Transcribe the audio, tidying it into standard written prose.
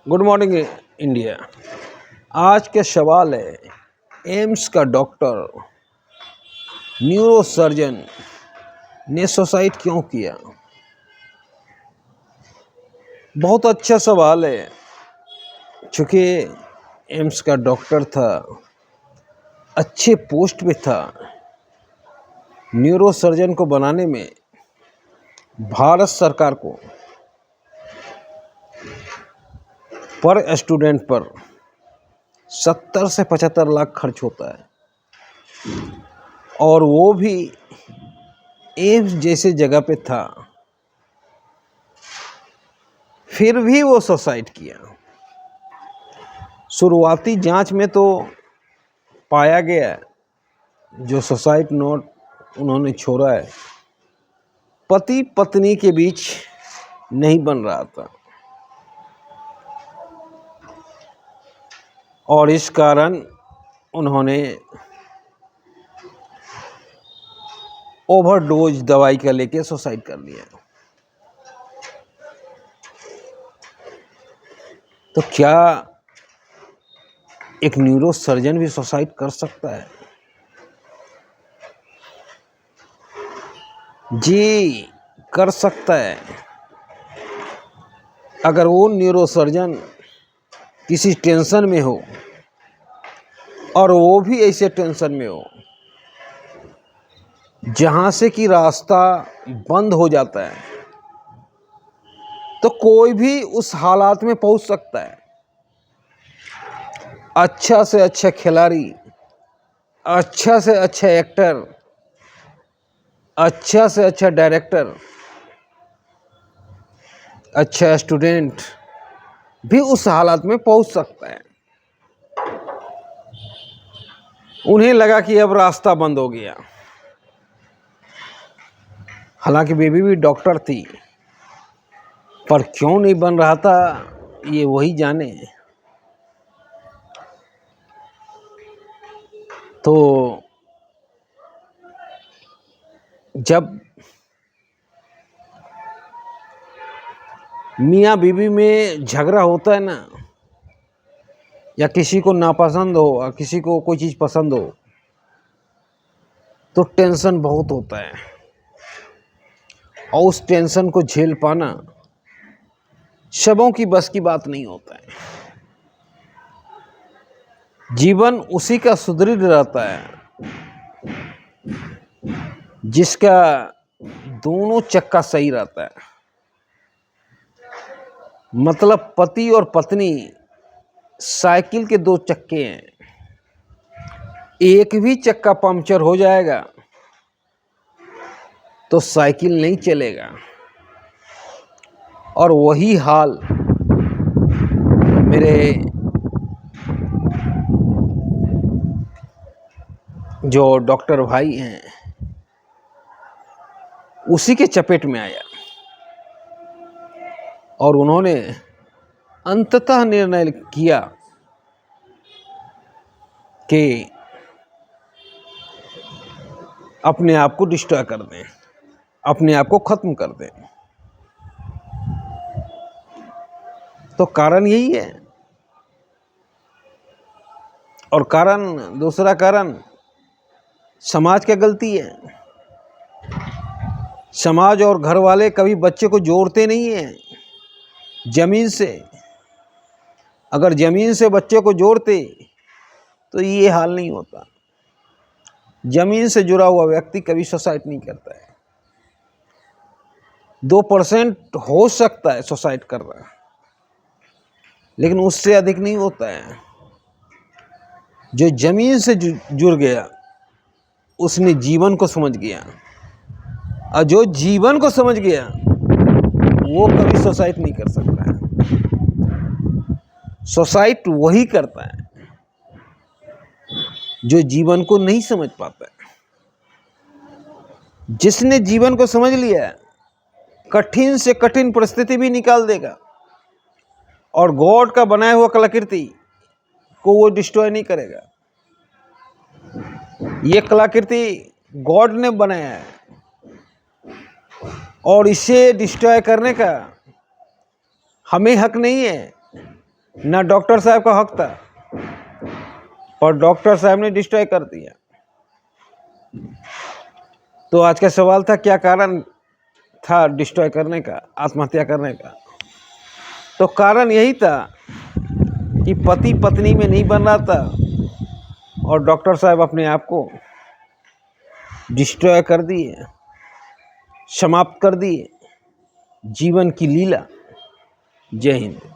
Good morning India. आज के सवाल है, एम्स का डॉक्टर न्यूरोसर्जन ने सुसाइड क्यों किया। बहुत अच्छा सवाल है। चूँकि एम्स का डॉक्टर था, अच्छे पोस्ट पे था। न्यूरोसर्जन को बनाने में भारत सरकार को पर स्टूडेंट पर 70 से 75 लाख खर्च होता है, और वो भी एम्स जैसे जगह पे था, फिर भी वो सुसाइड किया। शुरुआती जांच में तो पाया गया, जो सुसाइड नोट उन्होंने छोड़ा है, पति पत्नी के बीच नहीं बन रहा था, और इस कारण उन्होंने ओवरडोज दवाई का लेके सुसाइड कर लिया। तो क्या एक न्यूरोसर्जन भी सुसाइड कर सकता है? जी, कर सकता है। अगर वो न्यूरोसर्जन किसी टेंशन में हो, और वो भी ऐसे टेंशन में हो जहां से कि रास्ता बंद हो जाता है, तो कोई भी उस हालात में पहुंच सकता है। अच्छा से अच्छा खिलाड़ी, अच्छा से अच्छा एक्टर, अच्छा से अच्छा डायरेक्टर, अच्छा स्टूडेंट भी उस हालात में पहुंच सकता है। उन्हें लगा कि अब रास्ता बंद हो गया। हालांकि बेबी भी डॉक्टर थी, पर क्यों नहीं बन रहा था ये वही जाने। तो जब मियाँ बीवी में झगड़ा होता है ना, या किसी को नापसंद हो और किसी को कोई चीज़ पसंद हो, तो टेंशन बहुत होता है, और उस टेंशन को झेल पाना सबों की बस की बात नहीं होता है। जीवन उसी का सुदृढ़ रहता है जिसका दोनों चक्का सही रहता है। मतलब पति और पत्नी साइकिल के दो चक्के हैं, एक भी चक्का पंक्चर हो जाएगा तो साइकिल नहीं चलेगा। और वही हाल मेरे जो डॉक्टर भाई हैं उसी के चपेट में आया, और उन्होंने अंततः निर्णय किया कि अपने आप को डिस्ट्रॉय कर दें, अपने आप को खत्म कर दें। तो कारण यही है। और दूसरा कारण समाज की गलती है। समाज और घर वाले कभी बच्चे को जोड़ते नहीं हैं जमीन से। अगर जमीन से बच्चे को जोड़ते तो ये हाल नहीं होता। जमीन से जुड़ा हुआ व्यक्ति कभी सुसाइड नहीं करता है। 2% हो सकता है सुसाइड कर रहा है, लेकिन उससे अधिक नहीं होता है। जो जमीन से जुड़ गया उसने जीवन को समझ गया, और जो जीवन को समझ गया वो कभी सुसाइड नहीं कर सकता है। सुसाइड वही करता है जो जीवन को नहीं समझ पाता है। जिसने जीवन को समझ लिया, कठिन से कठिन परिस्थिति भी निकाल देगा, और गॉड का बनाया हुआ कलाकृति को वो डिस्ट्रॉय नहीं करेगा। ये कलाकृति गॉड ने बनाया है, और इसे डिस्ट्रॉय करने का हमें हक नहीं है। ना डॉक्टर साहब का हक था, पर डॉक्टर साहब ने डिस्ट्रॉय कर दिया। तो आज का सवाल था, क्या कारण था डिस्ट्रॉय करने का, आत्महत्या करने का? तो कारण यही था कि पति पत्नी में नहीं बन रहा था और डॉक्टर साहब अपने आप को डिस्ट्रॉय कर दिए, समाप्त कर दिए। जीवन की लीला। जय हिंद।